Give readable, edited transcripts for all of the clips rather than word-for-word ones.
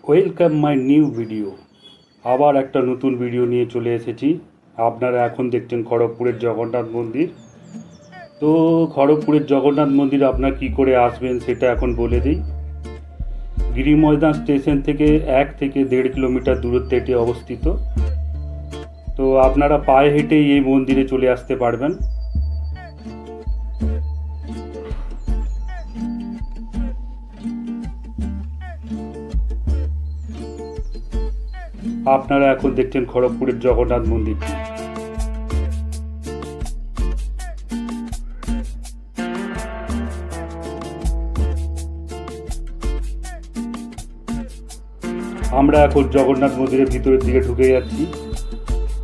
Welcome my new video. আবার একটা নতুন ভিডিও নিয়ে চলে এসেছি। আপনারা এখন দেখছেন খড়গপুরের জগন্নাথ মন্দির। তো খড়গপুরের জগন্নাথ মন্দির আপনার কি করে আসবেন সেটা এখন বলে দিই। গিরি ময়দান স্টেশন থেকে 1 থেকে 1.5 কিলোমিটার দূরত্বে এটি অবস্থিত। তো আপনারা পায়ে হেঁটেই এই মন্দিরে চলে আসতে পারবেন। আপনারা এখন দেখছেন খড়গপুরের জগন্নাথ মন্দিরটি। আমরা এখন জগন্নাথ মন্দিরের ভিতরের দিকে ঢুকে যাচ্ছি।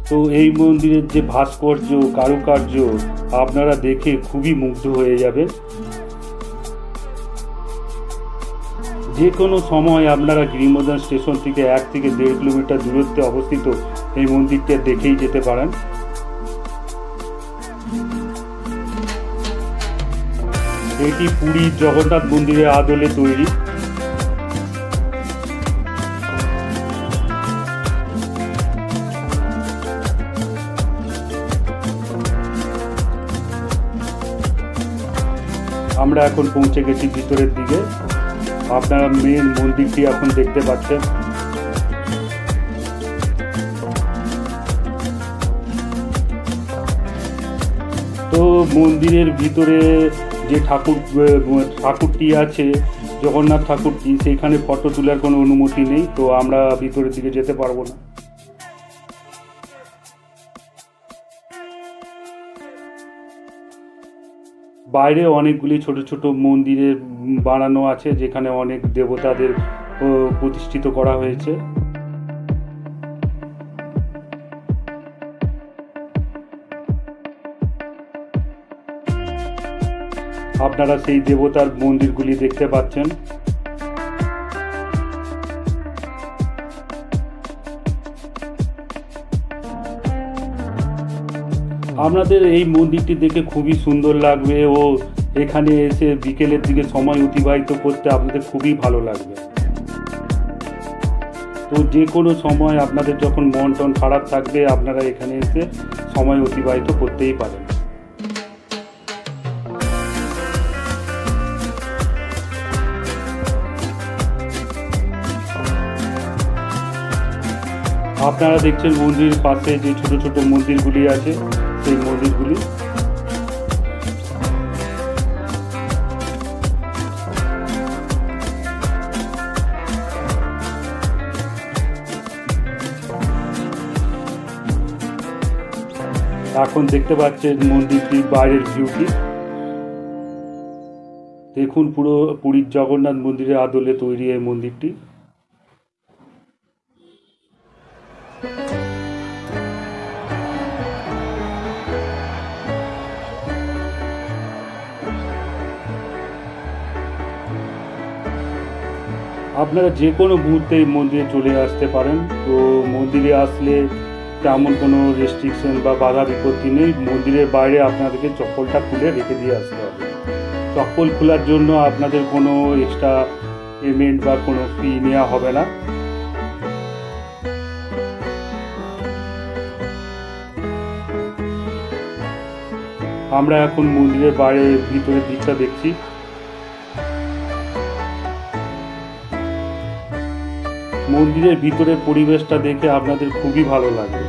তো এই মন্দিরের যে ভাস্কর্য, কারুকার্য আপনারা দেখে খুবই মুগ্ধ হয়ে যাবেন। যে কোনো সময় আপনারা গিরিমোদন স্টেশন থেকে 1 থেকে 1.5 কিলোমিটার দূরত্বে অবস্থিত এই মন্দিরটা দেখেই যেতে পারেন। এটি পুরীর জগন্নাথ মন্দিরের আদলে তৈরি। আমরা এখন পৌঁছে গেছি ভিতরের দিকে। আপনারা মেন মন্দিরটি এখন দেখতে পাচ্ছেন। তো মন্দিরের ভিতরে যে ঠাকুরটি আছে, জগন্নাথ ঠাকুরটি, সেইখানে ফটো তোলার কোনো অনুমতি নেই। তো আমরা ভিতরের দিকে যেতে পারবো না। বাইরে অনেকগুলি ছোট ছোট মন্দিরের বানানো আছে, যেখানে অনেক দেবতাদের প্রতিষ্ঠিত করা হয়েছে। আপনারা সেই দেবতার মন্দিরগুলি দেখতে পাচ্ছেন। আপনাদের এই মন্দিরটি দেখে খুবই সুন্দর লাগবে ও এখানে এসে বিকেলের দিকে সময় অতিবাহিত করতে আপনাদের খুবই ভালো লাগবে। তো যে কোনো সময় আপনাদের যখন মন টন খারাপ থাকবে, আপনারা এখানে এসে সময় অতিবাহিত করতেই পারেন। আপনারা দেখছেন মন্দিরের পাশে যে ছোট ছোট মন্দিরগুলি আছে, সেই মন্দিরগুলি। এখন দেখতে পাচ্ছেন মন্দিরটির বাইরের ভিউটি। দেখুন, পুরো পুরীর জগন্নাথ মন্দিরের আদলে তৈরি এই মন্দিরটি। আপনারা যে কোনো মুহূর্তে এই মন্দিরে চলে আসতে পারেন। তো মন্দিরে আসলে তেমন কোনো রেস্ট্রিকশন বা বাধা বিপত্তি নেই। মন্দিরের বাইরে আপনাদেরকে চপ্পলটা খুলে রেখে দিয়ে আসতে হবে। চপ্পল খোলার জন্য আপনাদের কোনো এক্সট্রা পেমেন্ট বা কোনো ফি নেওয়া হবে না। আমরা এখন মন্দিরের বাইরে ভিতরের দিকটা দেখছি। মন্দিরের ভিতরের পরিবেশটা দেখে আপনাদের খুবই ভালো লাগবে।